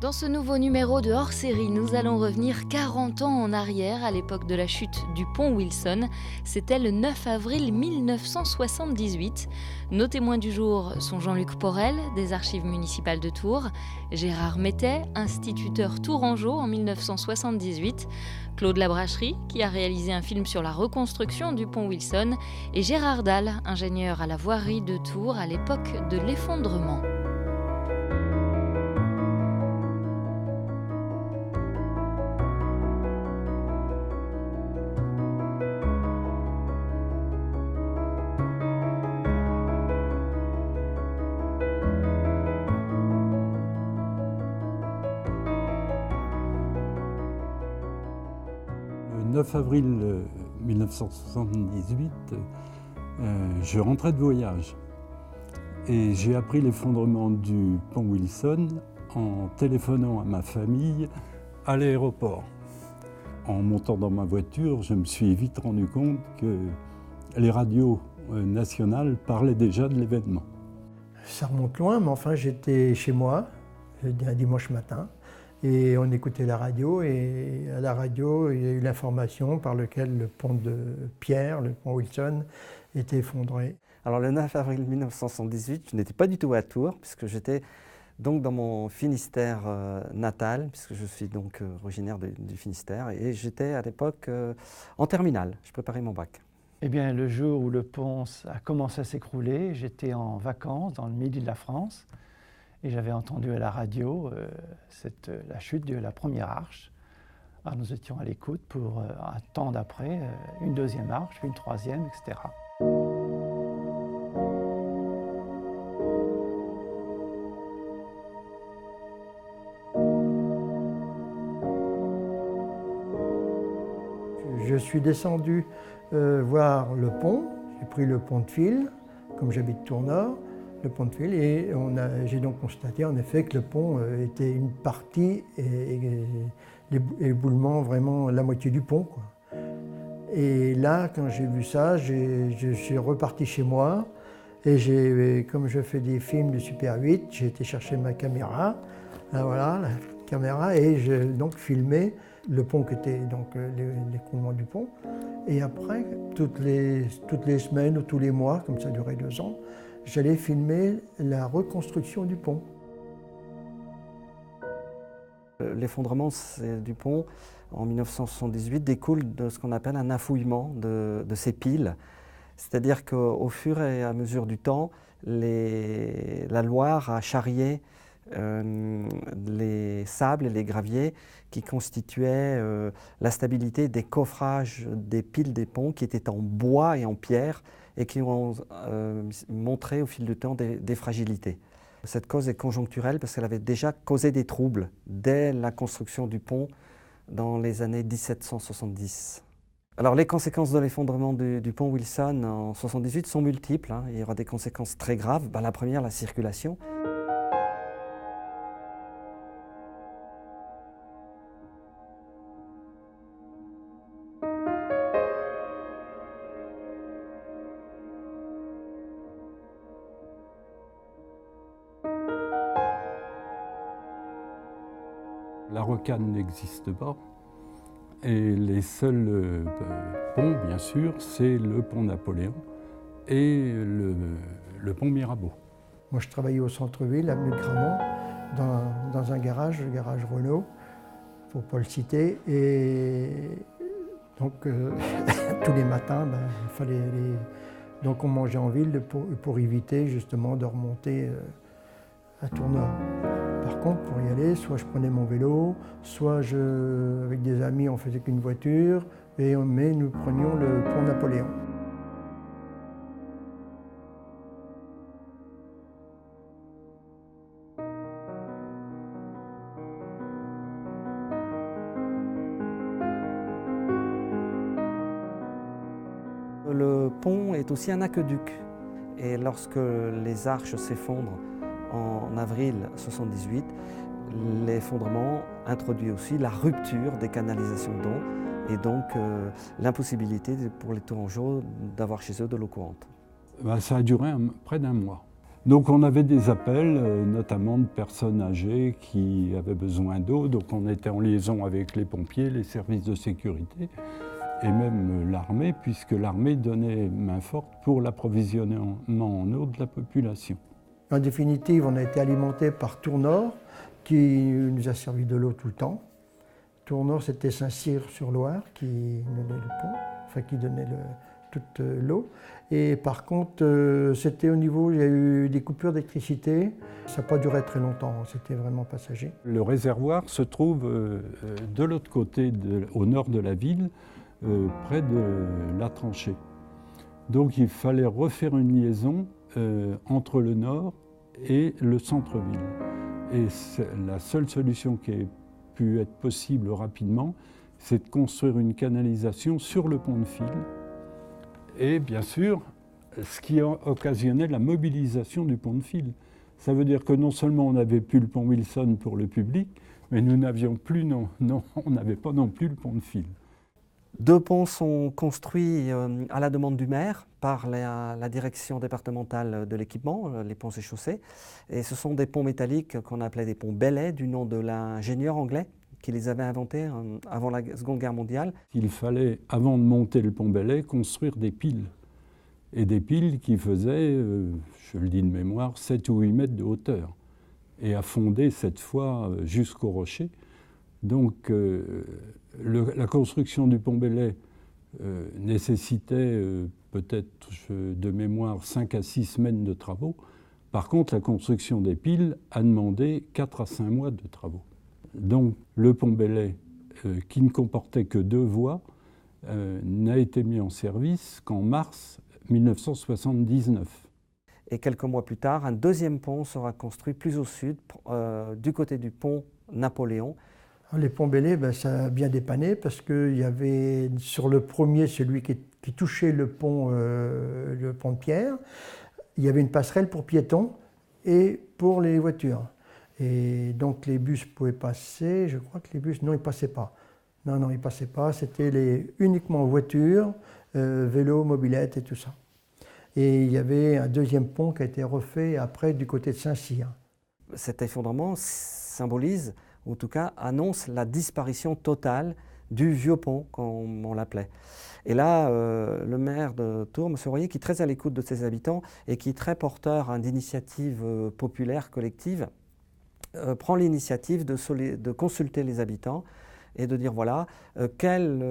Dans ce nouveau numéro de hors-série, nous allons revenir 40 ans en arrière à l'époque de la chute du pont Wilson. C'était le 9 avril 1978. Nos témoins du jour sont Jean-Luc Porel, des Archives municipales de Tours, Gérard Mettet, instituteur tourangeau en 1978, Claude Labracherie, qui a réalisé un film sur la reconstruction du pont Wilson, et Gérard Dalle, ingénieur à la voirie de Tours à l'époque de l'effondrement. Le 9 avril 1978, je rentrais de voyage et j'ai appris l'effondrement du pont Wilson en téléphonant à ma famille à l'aéroport. En montant dans ma voiture, je me suis vite rendu compte que les radios nationales parlaient déjà de l'événement. Ça remonte loin, mais enfin j'étais chez moi, un dimanche matin, et on écoutait la radio, et à la radio, il y a eu l'information par laquelle le pont de Pierre, le pont Wilson, était effondré. Alors le 9 avril 1978, je n'étais pas du tout à Tours, puisque j'étais donc dans mon Finistère natal, puisque je suis donc originaire du Finistère, et j'étais à l'époque en terminale, je préparais mon bac. Eh bien, le jour où le pont a commencé à s'écrouler, j'étais en vacances dans le midi de la France, et j'avais entendu à la radio la chute de la première arche. Alors nous étions à l'écoute pour attendre après une deuxième arche, puis une troisième, etc. Je suis descendu voir le pont, j'ai pris le pont de fil, comme j'habite Tours-Nord, le pont de fil, et j'ai donc constaté en effet que le pont était une partie et l'éboulement vraiment la moitié du pont, quoi. Et là, quand j'ai vu ça, je suis reparti chez moi et comme je fais des films de Super 8, j'ai été chercher ma caméra, là voilà, la caméra, et j'ai donc filmé le pont qui était donc l'écroulement du pont. Et après, toutes les semaines ou tous les mois, comme ça durait 2 ans, j'allais filmer la reconstruction du pont. L'effondrement du pont en 1978 découle de ce qu'on appelle un affouillement de ces piles. C'est-à-dire qu'au fur et à mesure du temps, la Loire a charrié les sables et les graviers qui constituaient la stabilité des coffrages des piles des ponts qui étaient en bois et en pierre et qui ont montré au fil du temps des fragilités. Cette cause est conjoncturelle parce qu'elle avait déjà causé des troubles dès la construction du pont dans les années 1770. Alors les conséquences de l'effondrement du pont Wilson en 1978 sont multiples, hein. Il y aura des conséquences très graves. La première, la circulation. La rocade n'existe pas et les seuls ponts, bien sûr, c'est le pont Napoléon et le pont Mirabeau. Moi, je travaillais au centre-ville, avenue de Gramont, dans un garage, le garage Renault, pour ne pas le citer. Et donc, tous les matins, il fallait aller. Donc, on mangeait en ville pour éviter justement de remonter à Tours-Nord. Par contre, pour y aller, soit je prenais mon vélo, soit avec des amis, on faisait qu'une voiture, mais nous prenions le pont Napoléon. Le pont est aussi un aqueduc et lorsque les arches s'effondrent en avril 1978, l'effondrement introduit aussi la rupture des canalisations d'eau et donc l'impossibilité pour les Tourangeaux d'avoir chez eux de l'eau courante. Ça a duré près d'1 mois. Donc on avait des appels, notamment de personnes âgées qui avaient besoin d'eau. Donc on était en liaison avec les pompiers, les services de sécurité et même l'armée, puisque l'armée donnait main forte pour l'approvisionnement en eau de la population. En définitive, on a été alimenté par Tournord, qui nous a servi de l'eau tout le temps. Tournord, c'était Saint-Cyr-sur-Loire qui donnait le pont, enfin qui donnait toute l'eau. Et par contre, c'était au niveau, il y a eu des coupures d'électricité. Ça n'a pas duré très longtemps, c'était vraiment passager. Le réservoir se trouve de l'autre côté, au nord de la ville, près de la tranchée. Donc il fallait refaire une liaison entre le nord et le centre-ville. Et la seule solution qui ait pu être possible rapidement, c'est de construire une canalisation sur le pont de fil. Et bien sûr, ce qui a occasionné la mobilisation du pont de fil. Ça veut dire que non seulement on n'avait plus le pont Wilson pour le public, mais nous n'avions plus, on n'avait pas non plus le pont de fil. 2 ponts sont construits à la demande du maire par la direction départementale de l'équipement, les ponts et chaussées. Et ce sont des ponts métalliques qu'on appelait des ponts Bellet, du nom de l'ingénieur anglais qui les avait inventés avant la Seconde Guerre mondiale. Il fallait, avant de monter le pont Bellet, construire des piles. Et des piles qui faisaient, je le dis de mémoire, 7 ou 8 mètres de hauteur. Et à fonder cette fois jusqu'au rocher. Donc la construction du pont Bellet nécessitait peut-être de mémoire 5 à 6 semaines de travaux. Par contre, la construction des piles a demandé 4 à 5 mois de travaux. Donc le pont Bellet, qui ne comportait que 2 voies, n'a été mis en service qu'en mars 1979. Et quelques mois plus tard, un deuxième pont sera construit plus au sud, du côté du pont Napoléon. Les ponts Bellet, ça a bien dépanné parce qu'il y avait sur le premier, celui qui touchait le pont de Pierre, il y avait une passerelle pour piétons et pour les voitures. Et donc les bus pouvaient passer, je crois que les bus, non, ils ne passaient pas. Non, ils ne passaient pas, c'était uniquement voitures, vélos, mobylettes et tout ça. Et il y avait un deuxième pont qui a été refait après du côté de Saint-Cyr. Cet effondrement symbolise, ou en tout cas annonce la disparition totale du vieux pont, comme on l'appelait. Et là, le maire de Tours, M. Royer, qui est très à l'écoute de ses habitants et qui est très porteur d'initiatives populaires, collectives, prend l'initiative de consulter les habitants et de dire voilà, quel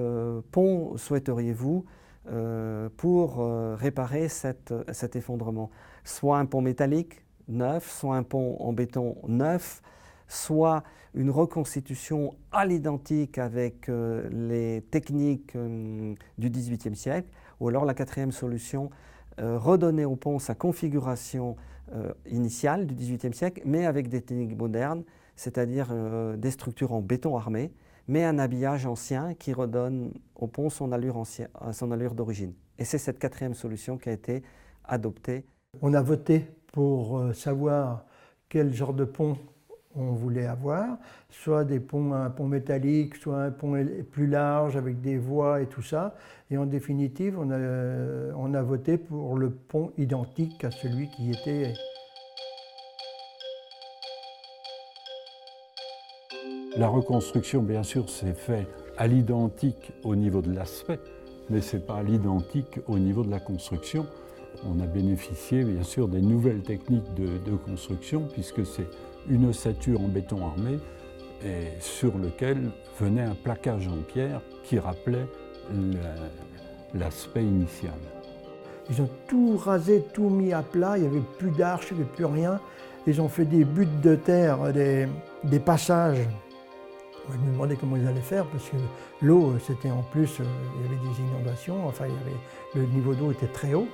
pont souhaiteriez-vous pour réparer cet effondrement? Soit un pont métallique neuf, soit un pont en béton neuf, soit une reconstitution à l'identique avec les techniques du XVIIIe siècle, ou alors la 4e solution, redonner au pont sa configuration initiale du XVIIIe siècle, mais avec des techniques modernes, c'est-à-dire des structures en béton armé, mais un habillage ancien qui redonne au pont son allure d'origine. Et c'est cette 4e solution qui a été adoptée. On a voté pour savoir quel genre de pont on voulait avoir, soit un pont métallique, soit un pont plus large avec des voies et tout ça. Et en définitive, on a voté pour le pont identique à celui qui était. La reconstruction, bien sûr, s'est faite à l'identique au niveau de l'aspect, mais ce n'est pas à l'identique au niveau de la construction. On a bénéficié, bien sûr, des nouvelles techniques de construction, puisque c'est une ossature en béton armé et sur lequel venait un plaquage en pierre qui rappelait l'aspect initial. Ils ont tout rasé, tout mis à plat, il n'y avait plus d'arches, il n'y avait plus rien. Ils ont fait des buttes de terre, des passages. Je me demandais comment ils allaient faire parce que l'eau, c'était en plus, il y avait des inondations, enfin le niveau d'eau était très haut.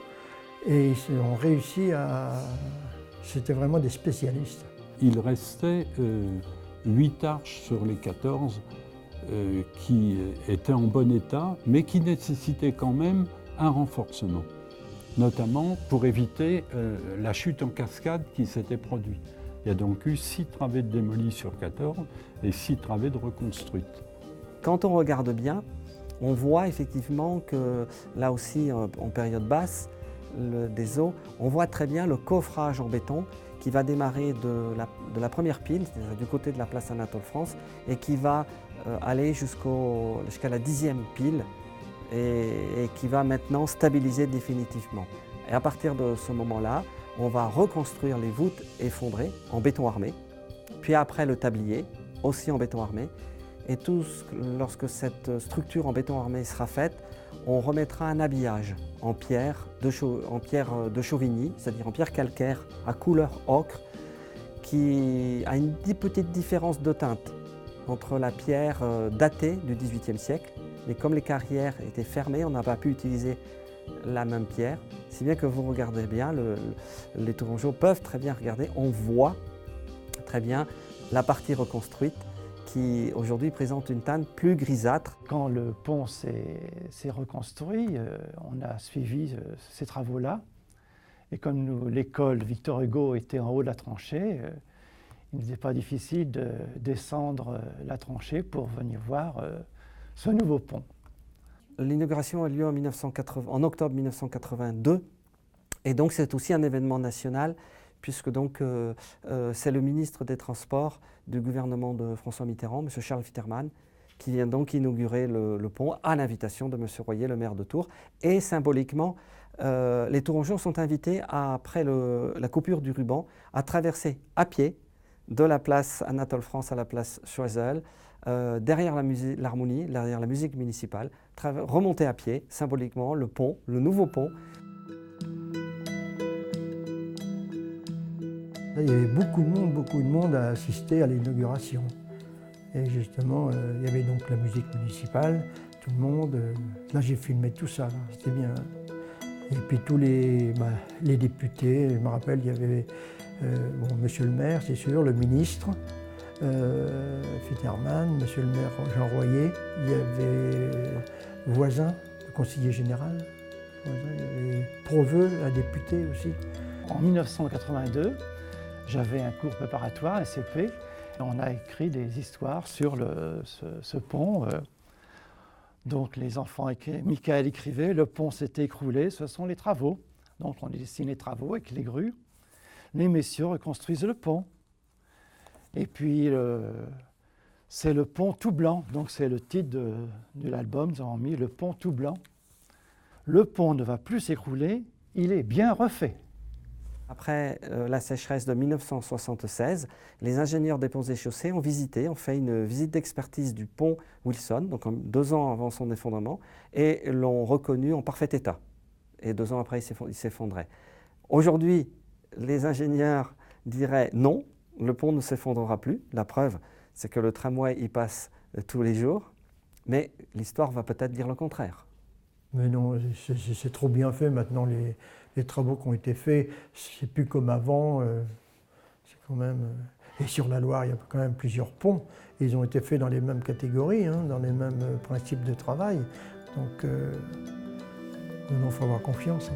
Et ils ont réussi à... C'était vraiment des spécialistes. Il restait 8 arches sur les 14 qui étaient en bon état, mais qui nécessitaient quand même un renforcement, notamment pour éviter la chute en cascade qui s'était produite. Il y a donc eu 6 travées de démolies sur 14 et 6 travées de reconstruites. Quand on regarde bien, on voit effectivement que là aussi, en période basse, des eaux, on voit très bien le coffrage en béton qui va démarrer de la première pile, c'est-à-dire du côté de la place Anatole France, et qui va aller jusqu'à la 10e pile et qui va maintenant stabiliser définitivement. Et à partir de ce moment-là, on va reconstruire les voûtes effondrées en béton armé, puis après le tablier, aussi en béton armé. Et lorsque cette structure en béton armé sera faite, on remettra un habillage en pierre de Chauvigny, c'est-à-dire en pierre calcaire à couleur ocre, qui a une petite différence de teinte entre la pierre datée du XVIIIe siècle, mais comme les carrières étaient fermées, on n'a pas pu utiliser la même pierre, si bien que vous regardez bien, les Tourangeaux peuvent très bien regarder, on voit très bien la partie reconstruite qui aujourd'hui présente une teinte plus grisâtre. Quand le pont s'est reconstruit, on a suivi ces travaux-là. Et comme l'école Victor Hugo était en haut de la tranchée, il n'était pas difficile de descendre la tranchée pour venir voir ce nouveau pont. L'inauguration a lieu en octobre 1982, et donc c'est aussi un événement national, puisque donc c'est le ministre des Transports du gouvernement de François Mitterrand, M. Charles Fitterman, qui vient donc inaugurer le pont à l'invitation de M. Royer, le maire de Tours. Et symboliquement, les Tourangeaux sont invités, après la coupure du ruban, à traverser à pied de la place Anatole France à la place Choiseul, derrière l'harmonie, derrière la musique municipale, remonter à pied, symboliquement, le pont, le nouveau pont. Là, il y avait beaucoup de monde à assister à l'inauguration. Et justement, il y avait donc la musique municipale, tout le monde. Là, j'ai filmé tout ça, c'était bien. Et puis tous les députés, je me rappelle, il y avait monsieur le maire, c'est sûr, le ministre, Fitterman, monsieur le maire Jean Royer, il y avait Voisin, le conseiller général, il y avait Proveux, la députée aussi. En 1982, j'avais un cours préparatoire, SCP. On a écrit des histoires sur ce pont. Donc les enfants, Michael écrivait, le pont s'est écroulé, ce sont les travaux. Donc on dessine les travaux avec les grues. Les messieurs reconstruisent le pont. Et puis c'est le pont tout blanc. Donc c'est le titre de l'album, nous avons mis le pont tout blanc. Le pont ne va plus s'écrouler, il est bien refait. Après la sécheresse de 1976, les ingénieurs des ponts et chaussées ont fait une visite d'expertise du pont Wilson, donc 2 ans avant son effondrement, et l'ont reconnu en parfait état. Et 2 ans après, il s'effondrait. Aujourd'hui, les ingénieurs diraient non, le pont ne s'effondrera plus. La preuve, c'est que le tramway y passe tous les jours, mais l'histoire va peut-être dire le contraire. Mais non, c'est trop bien fait maintenant, les travaux qui ont été faits, c'est plus comme avant. C'est quand même, et sur la Loire, il y a quand même plusieurs ponts. Ils ont été faits dans les mêmes catégories, dans les mêmes principes de travail. Donc, il faut avoir confiance.